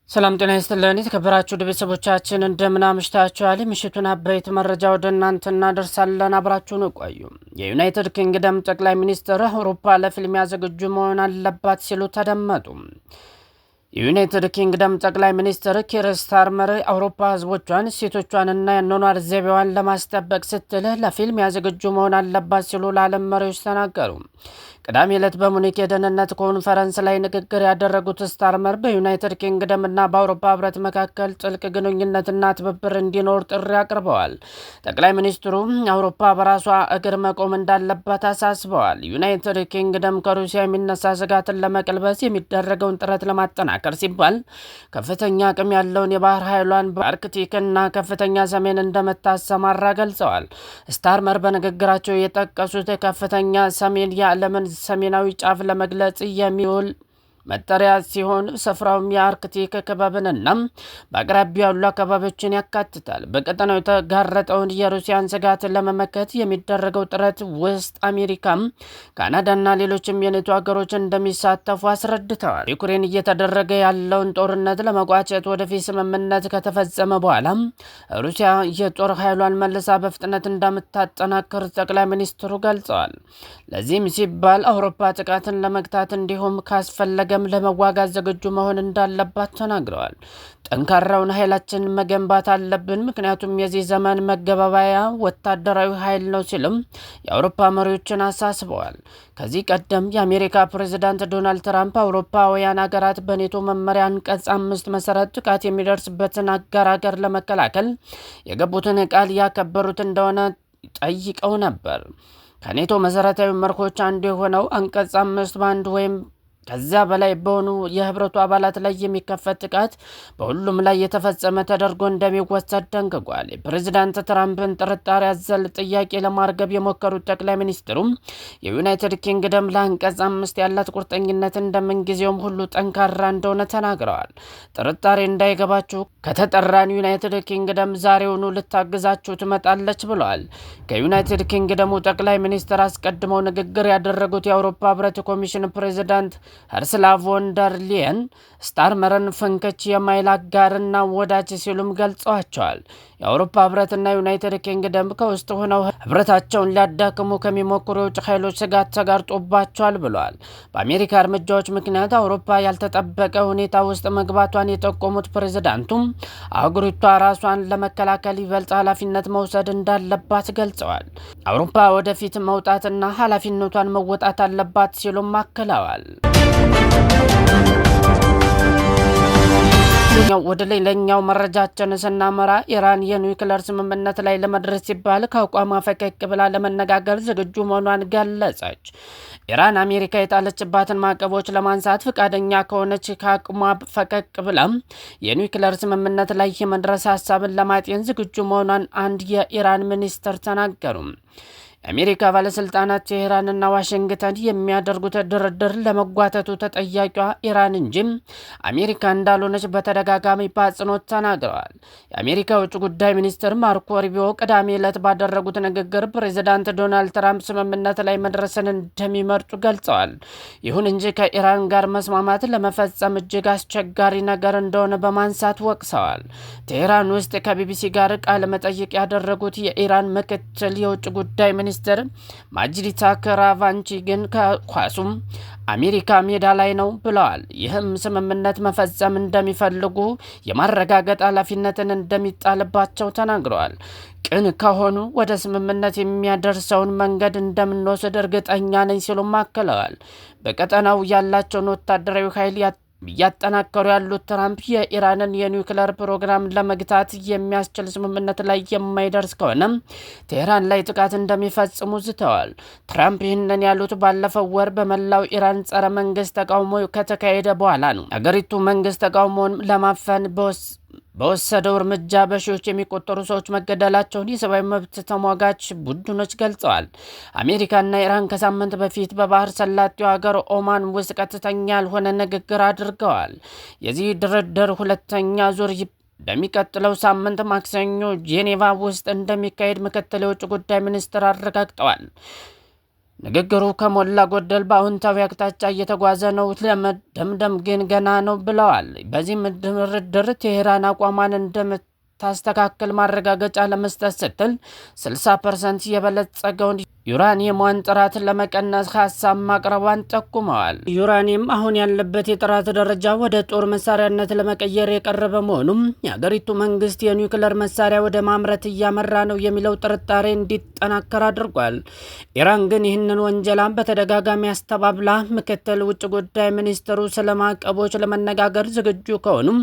ሰላም ጤና ይስጥልን የተከበራችሁ ቤተሰቦቻችን እንደምን አምሽታችኋል? ምሽቱን አበይት መረጃ ወደ እናንተ እናደርሳለን። አብራችሁን ቆዩ። የዩናይትድ ኪንግደም ጠቅላይ ሚኒስትር አውሮፓ ለፊልሚያ ዝግጁ መሆን አለባት ሲሉ ተደመጡ። የዩናይትድ ኪንግደም ጠቅላይ ሚኒስትር ኪር ስታርመር አውሮፓ ህዝቦቿን፣ ሴቶቿንና የአኗኗር ዘይቤዋን ለማስጠበቅ ስትል ለፊልሚያ ዝግጁ መሆን አለባት ሲሉ ለዓለም መሪዎች ተናገሩ። ቅዳሜ ዕለት በሙኒክ የደህንነት ኮንፈረንስ ላይ ንግግር ያደረጉት ስታርመር በዩናይትድ ኪንግደም እና በአውሮፓ ህብረት መካከል ጥልቅ ግንኙነትና ትብብር እንዲኖር ጥሪ አቅርበዋል። ጠቅላይ ሚኒስትሩ አውሮፓ በራሷ እግር መቆም እንዳለባት አሳስበዋል። ዩናይትድ ኪንግደም ከሩሲያ የሚነሳ ስጋትን ለመቀልበስ የሚደረገውን ጥረት ለማጠናከር ሲባል ከፍተኛ አቅም ያለውን የባህር ኃይሏን በአርክቲክና ከፍተኛ ሰሜን እንደምታሰማራ ገልጸዋል። ስታርመር በንግግራቸው የጠቀሱት ከፍተኛ ሰሜን የዓለምን ሰሜናዊ ጫፍ ለመግለጽ የሚውል መጠሪያ ሲሆን ስፍራውም የአርክቲክ ክበብንና በአቅራቢያው ያሉ አካባቢዎችን ያካትታል። በቀጠናው የተጋረጠውን የሩሲያን ስጋት ለመመከት የሚደረገው ጥረት ውስጥ አሜሪካም፣ ካናዳና ሌሎችም የኔቶ ሀገሮች እንደሚሳተፉ አስረድተዋል። ዩክሬን እየተደረገ ያለውን ጦርነት ለመቋጨት ወደፊት ስምምነት ከተፈጸመ በኋላ ሩሲያ የጦር ኃይሏን መልሳ በፍጥነት እንደምታጠናክር ጠቅላይ ሚኒስትሩ ገልጸዋል። ለዚህም ሲባል አውሮፓ ጥቃትን ለመግታት እንዲሁም ካስፈለገ ለመዋጋት ዝግጁ መሆን እንዳለባት ተናግረዋል። ጠንካራውን ኃይላችንን መገንባት አለብን፣ ምክንያቱም የዚህ ዘመን መገባባያ ወታደራዊ ኃይል ነው ሲሉም የአውሮፓ መሪዎችን አሳስበዋል። ከዚህ ቀደም የአሜሪካ ፕሬዝዳንት ዶናልድ ትራምፕ አውሮፓውያን ሀገራት በኔቶ መመሪያ አንቀጽ 5 መሰረት ጥቃት የሚደርስበትን አጋር ሀገር ለመከላከል የገቡትን ቃል ያከበሩት እንደሆነ ጠይቀው ነበር። ከኔቶ መሰረታዊ መርሆች አንዱ የሆነው አንቀጽ 5 በአንድ ወይም ከዚያ በላይ በሆኑ የህብረቱ አባላት ላይ የሚከፈት ጥቃት በሁሉም ላይ የተፈጸመ ተደርጎ እንደሚወሰድ ደንግጓል። የፕሬዝዳንት ትራምፕን ጥርጣሬ አዘል ጥያቄ ለማርገብ የሞከሩት ጠቅላይ ሚኒስትሩም የዩናይትድ ኪንግደም ለአንቀጽ 5 ያላት ቁርጠኝነት እንደምንጊዜውም ሁሉ ጠንካራ እንደሆነ ተናግረዋል። ጥርጣሬ እንዳይገባችሁ ከተጠራን ዩናይትድ ኪንግደም ዛሬውኑ ልታግዛችሁ ትመጣለች ብለዋል። ከዩናይትድ ኪንግደሙ ጠቅላይ ሚኒስትር አስቀድመው ንግግር ያደረጉት የአውሮፓ ህብረት ኮሚሽን ፕሬዝዳንት ኡርሱላ ቮን ደር ሊየን ስታርመርን ፍንክች የማይል አጋርና ወዳጅ ሲሉም ገልጸዋቸዋል። የአውሮፓ ህብረትና ዩናይትድ ኪንግደም ከውስጥ ሆነው ህብረታቸውን ሊያዳክሙ ከሚሞክሩ የውጭ ኃይሎች ስጋት ተጋርጦባቸዋል ብለዋል። በአሜሪካ እርምጃዎች ምክንያት አውሮፓ ያልተጠበቀ ሁኔታ ውስጥ መግባቷን የጠቆሙት ፕሬዝዳንቱም አህጉሪቷ ራሷን ለመከላከል ይበልጥ ኃላፊነት መውሰድ እንዳለባት ገልጸዋል። አውሮፓ ወደፊት መውጣትና ኃላፊነቷን መወጣት አለባት ሲሉም አክለዋል። ወደ ሌላኛው መረጃችን ስናመራ ኢራን የኒውክሌር ስምምነት ላይ ለመድረስ ሲባል ከአቋሟ ፈቀቅ ብላ ለመነጋገር ዝግጁ መሆኗን ገለጸች። ኢራን አሜሪካ የጣለችባትን ማዕቀቦች ለማንሳት ፈቃደኛ ከሆነች ከአቋሟ ፈቀቅ ብላ የኒውክሌር ስምምነት ላይ የመድረስ ሀሳብን ለማጤን ዝግጁ መሆኗን አንድ የኢራን ሚኒስትር ተናገሩ። የአሜሪካ ባለስልጣናት ቴህራንና ዋሽንግተን የሚያደርጉት ድርድር ለመጓተቱ ተጠያቂዋ ኢራን እንጂ አሜሪካ እንዳልሆነች በተደጋጋሚ በአጽንኦት ተናግረዋል። የአሜሪካ የውጭ ጉዳይ ሚኒስትር ማርኮ ሩቢዮ ቅዳሜ ዕለት ባደረጉት ንግግር ፕሬዝዳንት ዶናልድ ትራምፕ ስምምነት ላይ መድረስን እንደሚመርጡ ገልጸዋል። ይሁን እንጂ ከኢራን ጋር መስማማት ለመፈጸም እጅግ አስቸጋሪ ነገር እንደሆነ በማንሳት ወቅሰዋል። ቴህራን ውስጥ ከቢቢሲ ጋር ቃለ መጠይቅ ያደረጉት የኢራን ምክትል የውጭ ጉዳይ ሚኒስትር ማጅድ ታክት ግን ከኳሱም አሜሪካ ሜዳ ላይ ነው ብለዋል። ይህም ስምምነት መፈጸም እንደሚፈልጉ የማረጋገጥ ኃላፊነትን እንደሚጣልባቸው ተናግረዋል። ቅን ከሆኑ ወደ ስምምነት የሚያደርሰውን መንገድ እንደምንወስድ እርግጠኛ ነኝ ሲሉም አክለዋል። በቀጠናው ያላቸውን ወታደራዊ ኃይል እያጠናከሩ ያሉት ትራምፕ የኢራንን የኒውክሌር ፕሮግራም ለመግታት የሚያስችል ስምምነት ላይ የማይደርስ ከሆነ ቴህራን ላይ ጥቃት እንደሚፈጽሙ ዝተዋል። ትራምፕ ይህንን ያሉት ባለፈው ወር በመላው ኢራን ጸረ መንግስት ተቃውሞ ከተካሄደ በኋላ ነው። አገሪቱ መንግስት ተቃውሞውን ለማፈን በወሰደው እርምጃ በሺዎች የሚቆጠሩ ሰዎች መገደላቸውን የሰብአዊ መብት ተሟጋች ቡድኖች ገልጸዋል። አሜሪካና ኢራን ከሳምንት በፊት በባህር ሰላጤው ሀገር ኦማን ውስጥ ቀጥተኛ ያልሆነ ንግግር አድርገዋል። የዚህ ድርድር ሁለተኛ ዙር በሚቀጥለው ሳምንት ማክሰኞ ጄኔቫ ውስጥ እንደሚካሄድ ምክትል የውጭ ጉዳይ ሚኒስትር አረጋግጠዋል። ንግግሩ ከሞላ ጎደል በአዎንታዊ አቅጣጫ እየተጓዘ ነው፣ ለመደምደም ግን ገና ነው ብለዋል። በዚህ ድርድር ቴህራን አቋሟን እንደምታስተካክል ማረጋገጫ ለመስጠት ስትል 60% የበለጸገውን ዩራኒየም ጥራት ለመቀነስ ሐሳብ ማቅረቧን ጠቁመዋል። ዩራኒየም አሁን ያለበት የጥራት ደረጃ ወደ ጦር መሳሪያነት ለመቀየር የቀረበ መሆኑም የሀገሪቱ መንግስት የኒውክሌር መሳሪያ ወደ ማምረት እያመራ ነው የሚለው ጥርጣሬ እንዲጠናከር አድርጓል። ኢራን ግን ይህንን ወንጀላን በተደጋጋሚ አስተባብላ ምክትል ውጭ ጉዳይ ሚኒስትሩ ስለ ማዕቀቦች ለመነጋገር ዝግጁ ከሆኑም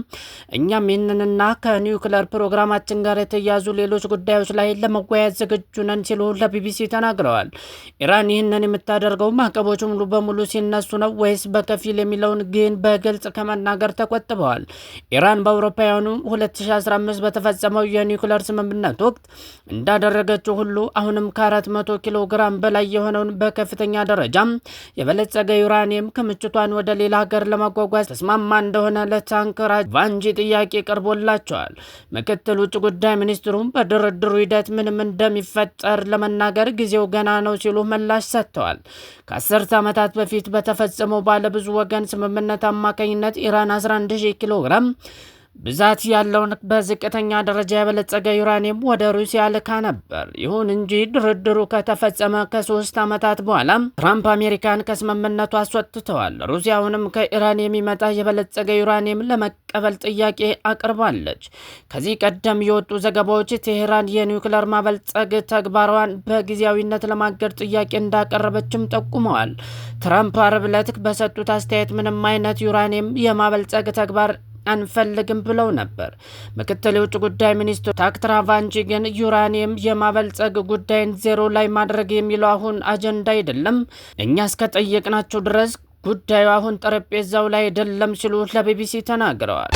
እኛም ይህንንና ከኒውክሌር ፕሮግራማችን ጋር የተያዙ ሌሎች ጉዳዮች ላይ ለመወያየት ዝግጁ ነን ሲሉ ለቢቢሲ ተናግረዋል። ኢራን ይህንን የምታደርገው ማዕቀቦቹ ሙሉ በሙሉ ሲነሱ ነው ወይስ በከፊል የሚለውን ግን በግልጽ ከመናገር ተቆጥበዋል። ኢራን በአውሮፓውያኑ 2015 በተፈጸመው የኒውክሌር ስምምነት ወቅት እንዳደረገችው ሁሉ አሁንም ከ400 ኪሎ ግራም በላይ የሆነውን በከፍተኛ ደረጃ የበለጸገ ዩራኒየም ክምችቷን ወደ ሌላ ሀገር ለማጓጓዝ ተስማማ እንደሆነ ለታንክ ራቫንጂ ጥያቄ ቀርቦላቸዋል። ምክትል ውጭ ጉዳይ ሚኒስትሩም በድርድሩ ሂደት ምንም እንደሚፈጠር ለመናገር ጊዜው ገና ነው ሲሉ ምላሽ ሰጥተዋል። ከ10 ዓመታት በፊት በተፈጸመው ባለብዙ ወገን ስምምነት አማካኝነት ኢራን 11000 ኪሎ ግራም ብዛት ያለውን በዝቅተኛ ደረጃ የበለጸገ ዩራኒየም ወደ ሩሲያ ልካ ነበር። ይሁን እንጂ ድርድሩ ከተፈጸመ ከ3 ዓመታት በኋላ ትራምፕ አሜሪካን ከስምምነቱ አስወጥተዋል። ሩሲያውንም ከኢራን የሚመጣ የበለጸገ ዩራኒየም ለመቀበል ጥያቄ አቅርባለች። ከዚህ ቀደም የወጡ ዘገባዎች ቴህራን የኒውክሌር ማበልጸግ ተግባሯን በጊዜያዊነት ለማገድ ጥያቄ እንዳቀረበችም ጠቁመዋል። ትራምፕ አርብ ዕለት በሰጡት አስተያየት ምንም አይነት ዩራኒየም የማበልጸግ ተግባር አንፈልግም ብለው ነበር። ምክትል የውጭ ጉዳይ ሚኒስትሩ ታንክ ራቫንጂ ግን ዩራኒየም የማበልጸግ ጉዳይን ዜሮ ላይ ማድረግ የሚለው አሁን አጀንዳ አይደለም፣ እኛ እስከጠየቅናቸው ድረስ ጉዳዩ አሁን ጠረጴዛው ላይ አይደለም ሲሉ ለቢቢሲ ተናግረዋል።